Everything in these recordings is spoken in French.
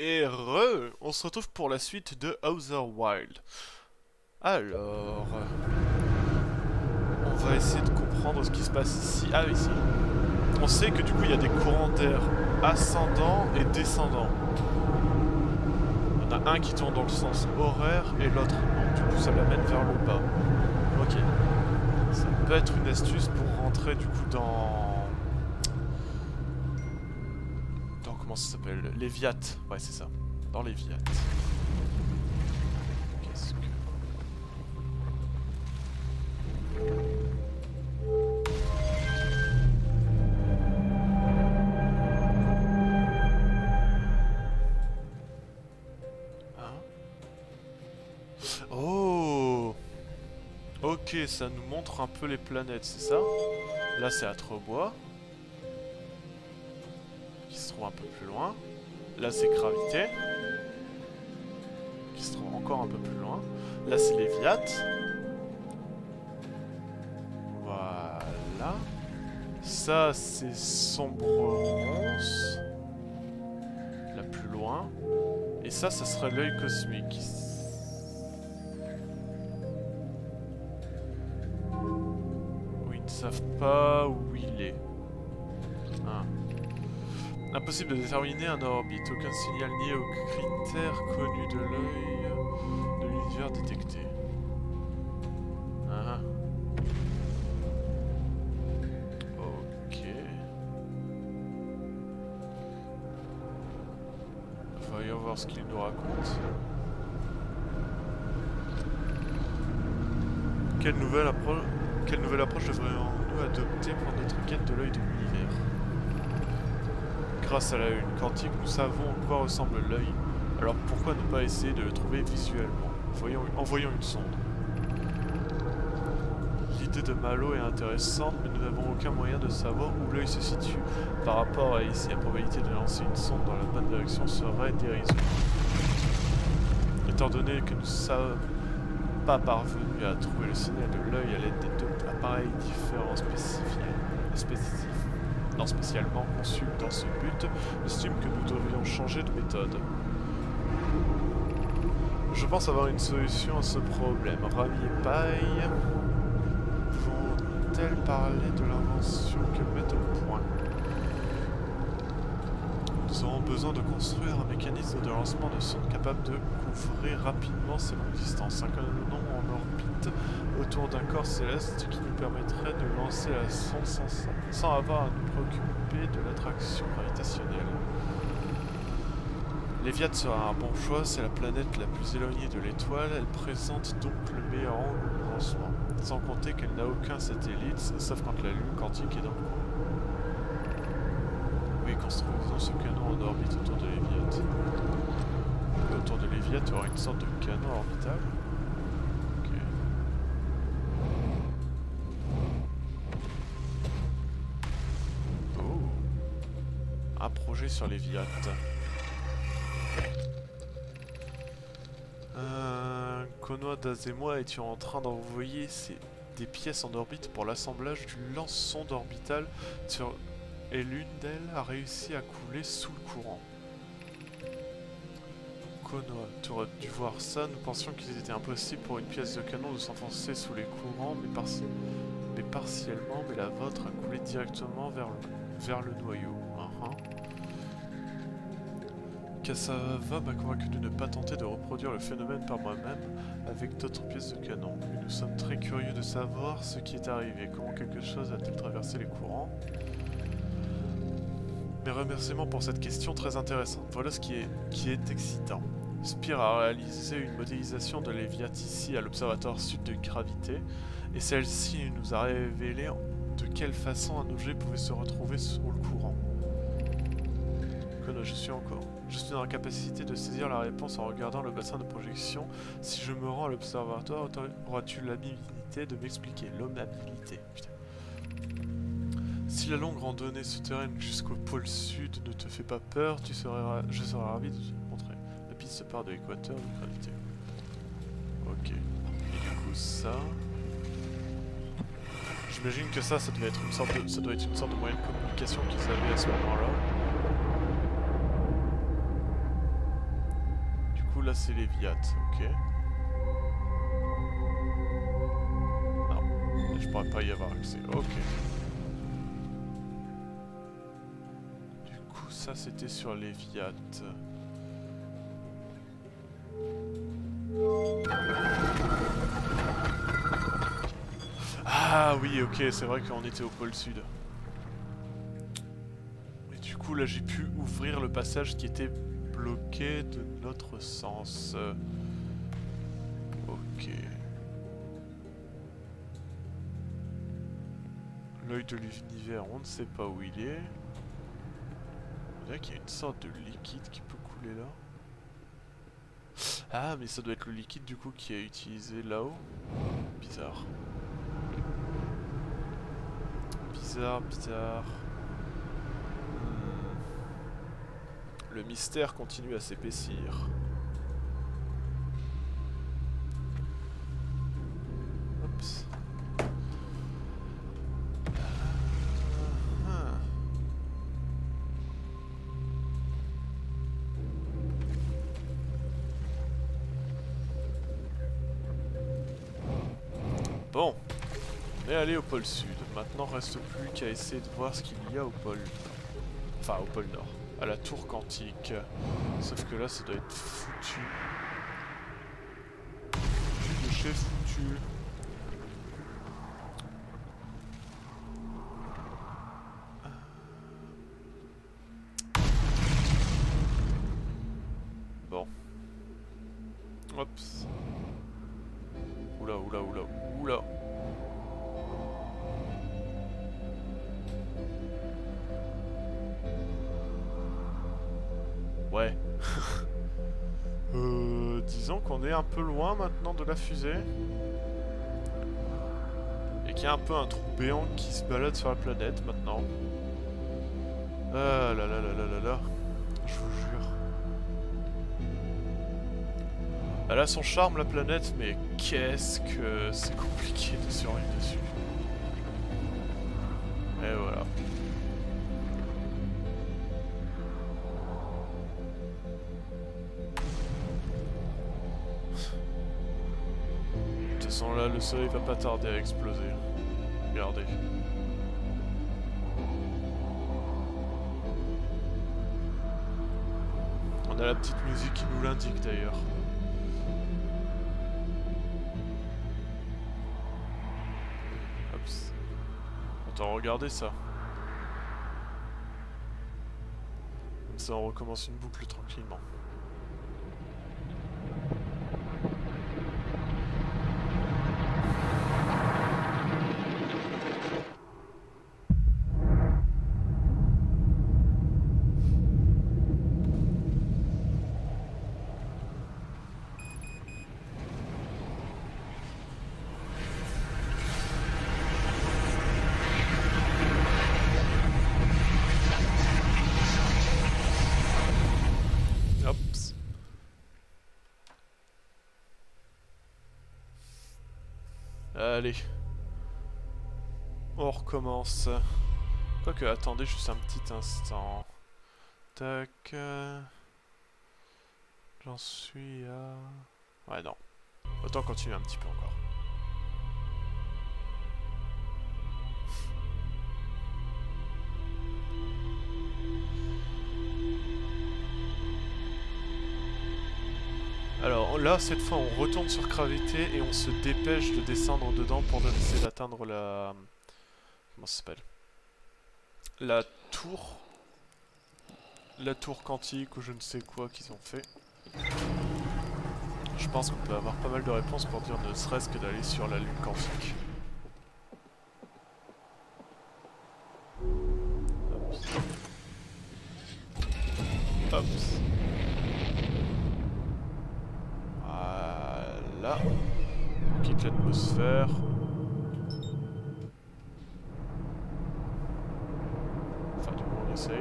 Et on se retrouve pour la suite de Outer Wild. Alors, on va essayer de comprendre ce qui se passe ici. Ah, ici. On sait que du coup il y a des courants d'air ascendants et descendants. Il y en a un qui tourne dans le sens horaire et l'autre non. Du coup ça l'amène vers le bas. Ok. Ça peut être une astuce pour rentrer du coup dans comment ça s'appelle? Les Viat. Ouais, c'est ça. Dans les Viat. Qu'est-ce que... Hein? Oh! Ok, ça nous montre un peu les planètes, c'est ça? Là, c'est Atrebois. Qui se trouve un peu plus loin. Là, c'est Gravité. Qui se trouve encore un peu plus loin. Là, c'est les Viat. Voilà. Ça, c'est Sombre-Ronce. Là, plus loin. Et ça serait l'œil cosmique. Où ils ne savent pas où il est. Hein. Impossible de déterminer un orbite, aucun signal lié aux critères connus de l'œil de l'univers détecté. Ah. Ok. Voyons voir ce qu'il nous raconte. Quelle nouvelle approche devrions-nous adopter pour notre quête de l'œil de l'univers? Grâce à la lune quantique, nous savons en quoi ressemble l'œil, alors pourquoi ne pas essayer de le trouver visuellement? Envoyons une sonde. L'idée de Malo est intéressante, mais nous n'avons aucun moyen de savoir où l'œil se situe. Par rapport à ici, la probabilité de lancer une sonde dans la bonne direction serait dérisoire. Étant donné que nous ne sommes pas parvenus à trouver le signal de l'œil à l'aide des deux appareils différents spécialement conçus dans ce but, j'estime que nous devrions changer de méthode. Je pense avoir une solution à ce problème. Rami et Paille vont-elles parler de l'invention qu'elles mettent au point? Nous aurons besoin de construire un mécanisme de lancement de sonde capable de couvrir rapidement ces longues distances. Un canon en orbite autour d'un corps céleste qui nous permettrait de lancer la sonde sans avoir à nous préoccuper de l'attraction gravitationnelle. Léviat sera un bon choix, c'est la planète la plus éloignée de l'étoile, elle présente donc le meilleur angle de lancement. Sans compter qu'elle n'a aucun satellite, sauf quand la lune quantique est dans le coin. Oui, construisons ce canon en orbite autour de Léviat. Autour de Léviat, il y aura une sorte de canon orbital. Ok. Oh. Un projet sur Léviat. Konoha, Daz et moi étions en train d'envoyer des pièces en orbite pour l'assemblage d'une lance-sonde orbitale et l'une d'elles a réussi à couler sous le courant. Konoha, tu aurais dû voir ça, nous pensions qu'il était impossible pour une pièce de canon de s'enfoncer sous les courants, mais partiellement, mais la vôtre a coulé directement vers le noyau. Kasava m'a convaincu de ne pas tenter de reproduire le phénomène par moi-même avec d'autres pièces de canon. Mais nous sommes très curieux de savoir ce qui est arrivé. Comment quelque chose a-t-il traversé les courants? Mes remerciements pour cette question très intéressante. Voilà ce qui est excitant. Spire a réalisé une modélisation de Léviat ici à l'observatoire sud de Gravité, et celle-ci nous a révélé de quelle façon un objet pouvait se retrouver sous le courant. Je suis dans la capacité de saisir la réponse en regardant le bassin de projection. Si je me rends à l'observatoire, auras-tu l'habilité de m'expliquer? L'habilité. Si la longue randonnée souterraine jusqu'au pôle sud ne te fait pas peur, je serai ravi de te montrer. La piste part de l'équateur de Gravité. Ok. Et du coup ça... J'imagine que ça doit être une sorte de moyen de communication qu'ils avaient à ce moment-là. c'est Léviat, ok. Non, je pourrais pas y avoir accès, ok. Du coup, ça c'était sur Léviat. Ah oui, ok, c'est vrai qu'on était au pôle sud. Et du coup, là, j'ai pu ouvrir le passage qui était bloqué de notre sens. Ok. L'œil de l'univers, on ne sait pas où il est. On dirait qu'il y a une sorte de liquide qui peut couler là. Ah, mais ça doit être le liquide du coup qui est utilisé là-haut. Bizarre. Bizarre, bizarre. Le mystère continue à s'épaissir. Oups. Bon, on est allé au pôle sud. Maintenant, reste plus qu'à essayer de voir ce qu'il y a au pôle... Enfin, au pôle nord. À la tour quantique. Sauf que là, ça doit être foutu. Foutu de chez foutu. Bon. Oups. Oula, oula, oula, oula. Ouais. Disons qu'on est un peu loin maintenant de la fusée. Et qu'il y a un peu un trou béant qui se balade sur la planète maintenant. Ah là là là là là là. Je vous jure. Elle a son charme la planète, mais qu'est-ce que c'est compliqué de survivre dessus. Et voilà. De toute façon là, le soleil va pas tarder à exploser. Regardez. On a la petite musique qui nous l'indique d'ailleurs. Oups. Attends, regardez ça. Comme ça on recommence une boucle tranquillement. Allez. On recommence. Quoique, attendez juste un petit instant. Tac. J'en suis à... Ouais, non. Autant continuer un petit peu encore. Alors là, cette fois, on retourne sur Gravité et on se dépêche de descendre dedans pour essayer d'atteindre la... Comment ça s'appelle? La tour... La tour quantique ou je ne sais quoi qu'ils ont fait. Je pense qu'on peut avoir pas mal de réponses pour dire ne serait-ce que d'aller sur la lune quantique. Oups. Oups. Voilà. On quitte l'atmosphère. Enfin, du coup, on essaye.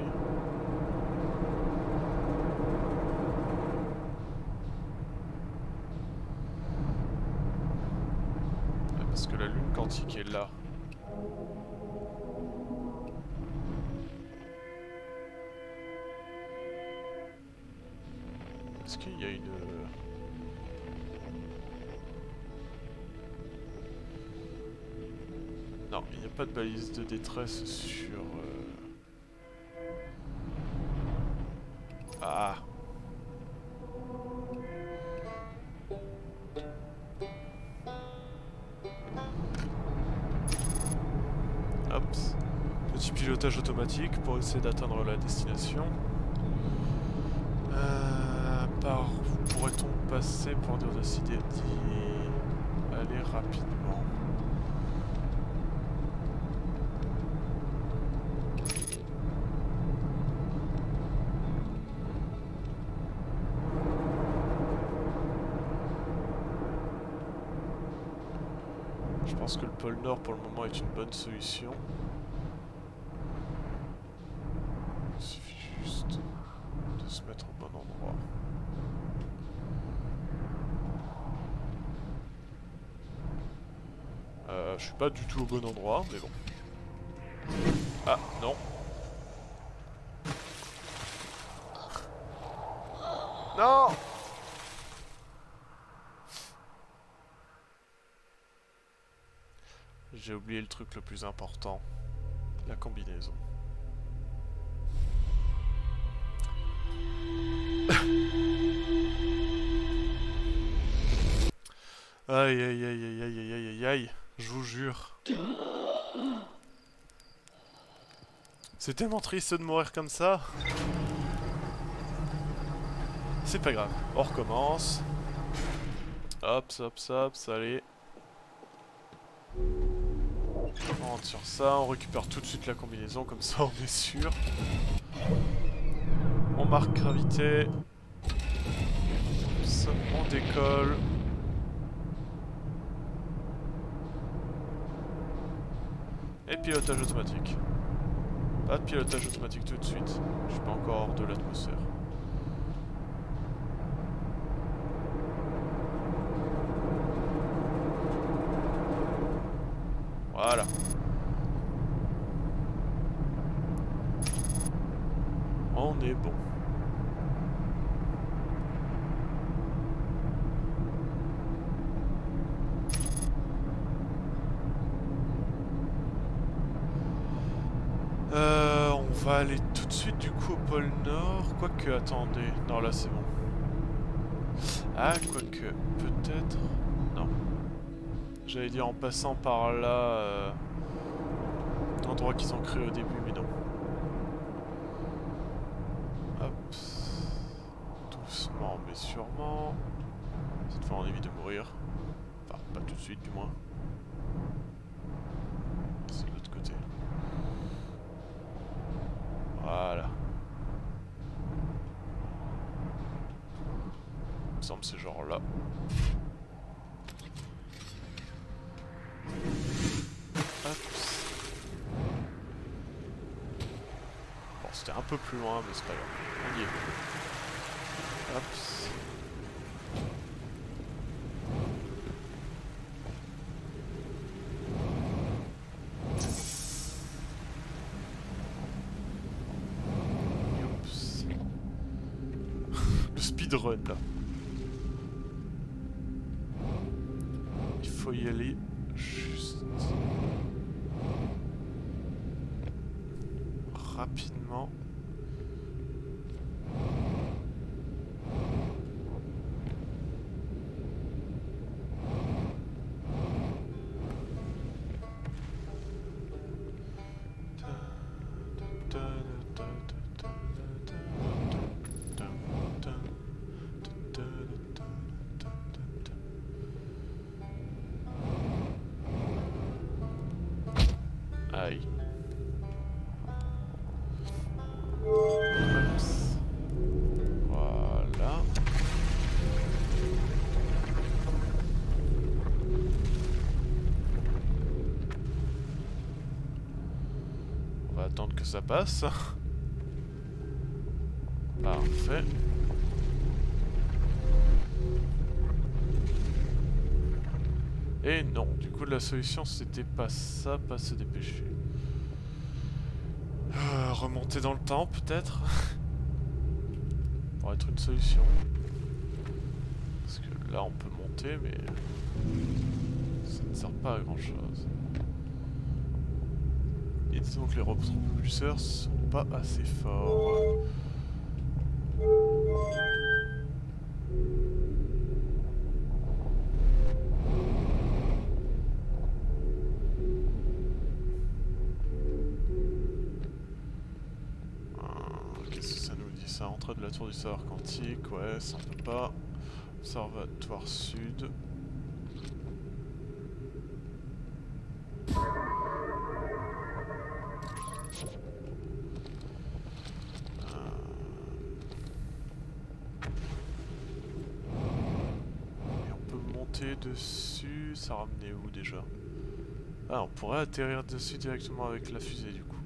Ouais, parce que la lune quantique est là. Est-ce qu'il y a une... Non, il n'y a pas de balise de détresse sur... Ah. Hop. Petit pilotage automatique pour essayer d'atteindre la destination. Par où pourrait-on passer pour dire d'y aller rapidement? Je pense que le pôle Nord pour le moment est une bonne solution. Il suffit juste de se mettre au bon endroit. Je suis pas du tout au bon endroit, mais bon. Ah, non. Non! J'ai oublié le truc le plus important. La combinaison. Aïe aïe aïe aïe aïe aïe aïe aïe aïe, je vous jure. C'est tellement triste de mourir comme ça. C'est pas grave, on recommence. Hop, hop, hop, allez. On rentre sur ça, on récupère tout de suite la combinaison, comme ça on est sûr. On marque gravité. On décolle. Et pilotage automatique. Pas de pilotage automatique tout de suite. Je suis pas encore hors de l'atmosphère. Voilà. On est bon. On va aller tout de suite du coup au pôle Nord. Quoique, attendez. Non, là c'est bon. Ah, quoique, peut-être... Non. J'allais dire en passant par là... l'endroit qu'ils ont créé au début, mais non. Hop. Doucement, mais sûrement. Cette fois on évite de mourir. Enfin, pas tout de suite du moins. C'est de l'autre côté. Voilà. Il me semble c'est genre là. Hop. Bon, c'était un peu plus loin, mais c'est pas grave. On y est. Hop. Speedrun là. Il faut y aller juste rapidement. Aïe. Oups. Voilà. On va attendre que ça passe. Parfait. Et non, du coup la solution c'était pas ça, pas se dépêcher. Remonter dans le temps peut-être. Pour être une solution. Parce que là on peut monter mais ça ne sert pas à grand chose. Disons que les propulseurs sont pas assez forts. Qu'est-ce que ça nous dit ça? Entrée de la tour du savoir quantique, ouais, ça on peut pas. Observatoire sud. Dessus, ça ramenait où déjà? Ah, on pourrait atterrir dessus directement avec la fusée du coup.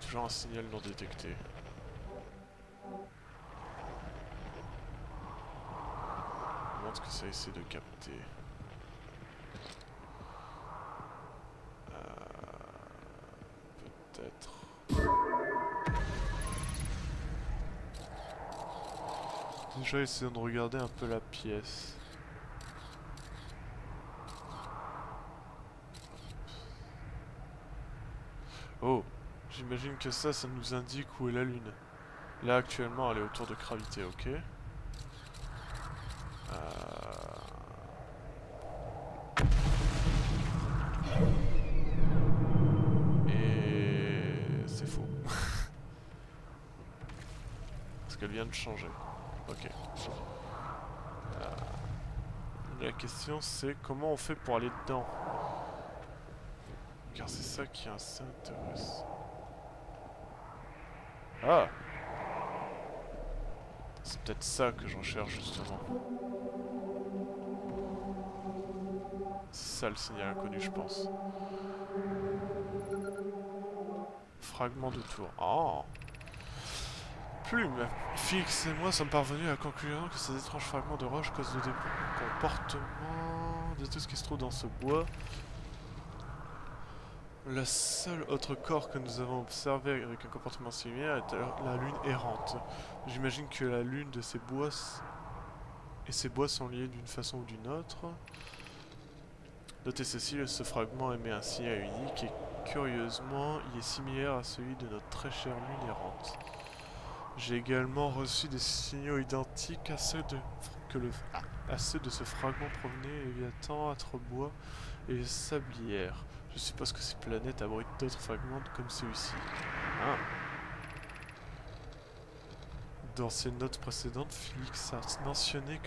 Toujours un signal non détecté. Je me demande ce que ça essaie de capter. Peut-être. Déjà essayons de regarder un peu la pièce. Oh, j'imagine que ça nous indique où est la Lune. Là actuellement elle est autour de gravité, ok. Et c'est faux. Parce qu'elle vient de changer. Ok. La question c'est comment on fait pour aller dedans? Car c'est ça qui est assez intéressant. Ah! C'est peut-être ça que je recherche justement. C'est ça le signal inconnu, je pense. Fragment de tour. Oh! Plume. Fix et moi sommes parvenus à la conclusion que ces étranges fragments de roche causent le comportement de tout ce qui se trouve dans ce bois. Le seul autre corps que nous avons observé avec un comportement similaire est la lune errante. J'imagine que la lune de ces bois et ces bois sont liés d'une façon ou d'une autre. Notez ceci, ce fragment émet un signal unique et curieusement, il est similaire à celui de notre très chère lune errante. J'ai également reçu des signaux identiques à ceux de, ce fragment provenaient Léviathan, Atrebois et Sablière. Je suppose que ces planètes abritent d'autres fragments comme celui-ci. Ah. Dans ses notes précédentes, Félix a mentionné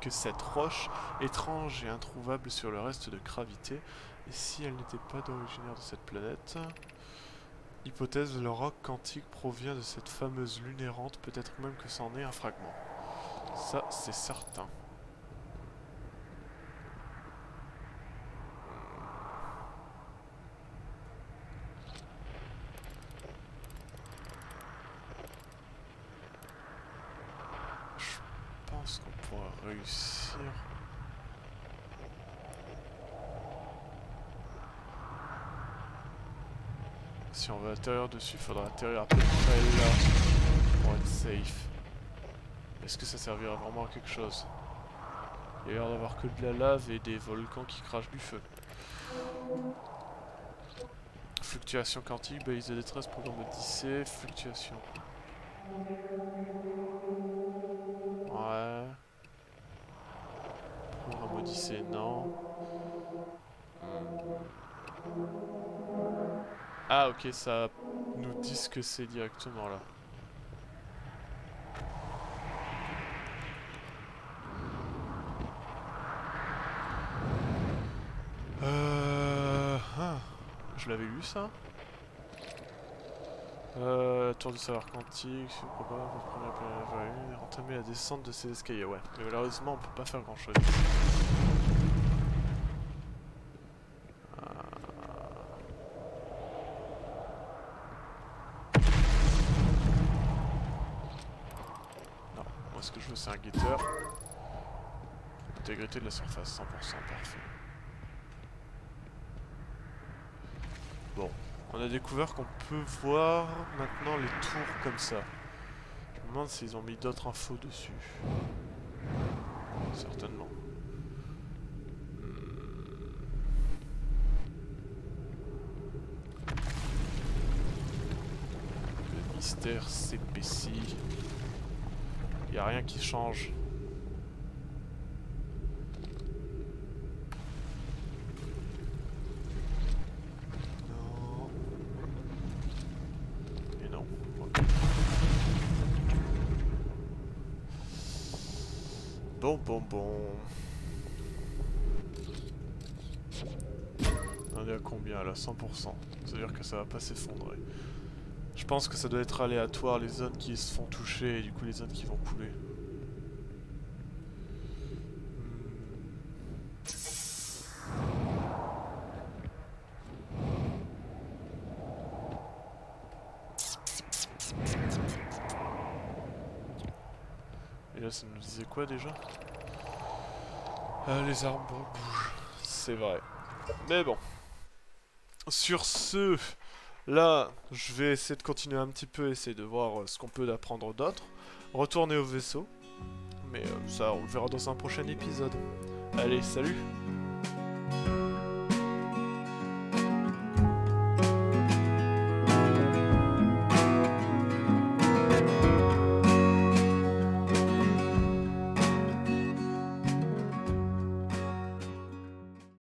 que cette roche, étrange et introuvable sur le reste de gravité, et si elle n'était pas d'originaire de cette planète... Hypothèse, le roc quantique provient de cette fameuse lune errante, peut-être même que c'en est un fragment. Ça, c'est certain. Je pense qu'on pourra réussir... Si on veut atterrir dessus, il faudra atterrir à peu près là pour être safe. Est-ce que ça servira vraiment à quelque chose? Il y a l'air d'avoir que de la lave et des volcans qui crachent du feu. Fluctuation quantique, balise de détresse, programme Odyssée, fluctuation. Ouais. Programme Odyssée, non. Ah ok, ça nous dit ce que c'est directement là. Je l'avais lu ça. Tour du savoir quantique, c'est probable, votre première planète, entamer la descente de ces escaliers, ouais. Mais malheureusement on peut pas faire grand chose. Ce que je veux c'est un guetteur. Intégrité de la surface, 100%, parfait. Bon, on a découvert qu'on peut voir maintenant les tours comme ça. Je me demande s'ils ont mis d'autres infos dessus. Certainement. terre s'épaissit. Il n'y a rien qui change. Non. Et non. Okay. Bon. On est à combien là? 100%. C'est-à-dire que ça va pas s'effondrer. Je pense que ça doit être aléatoire les zones qui se font toucher et du coup les zones qui vont couler. Et là ça nous disait quoi déjà? Les arbres bougent. C'est vrai. Mais bon. Sur ce, là, je vais essayer de continuer un petit peu, essayer de voir ce qu'on peut apprendre d'autre. Retourner au vaisseau. Mais ça, on le verra dans un prochain épisode. Allez, salut!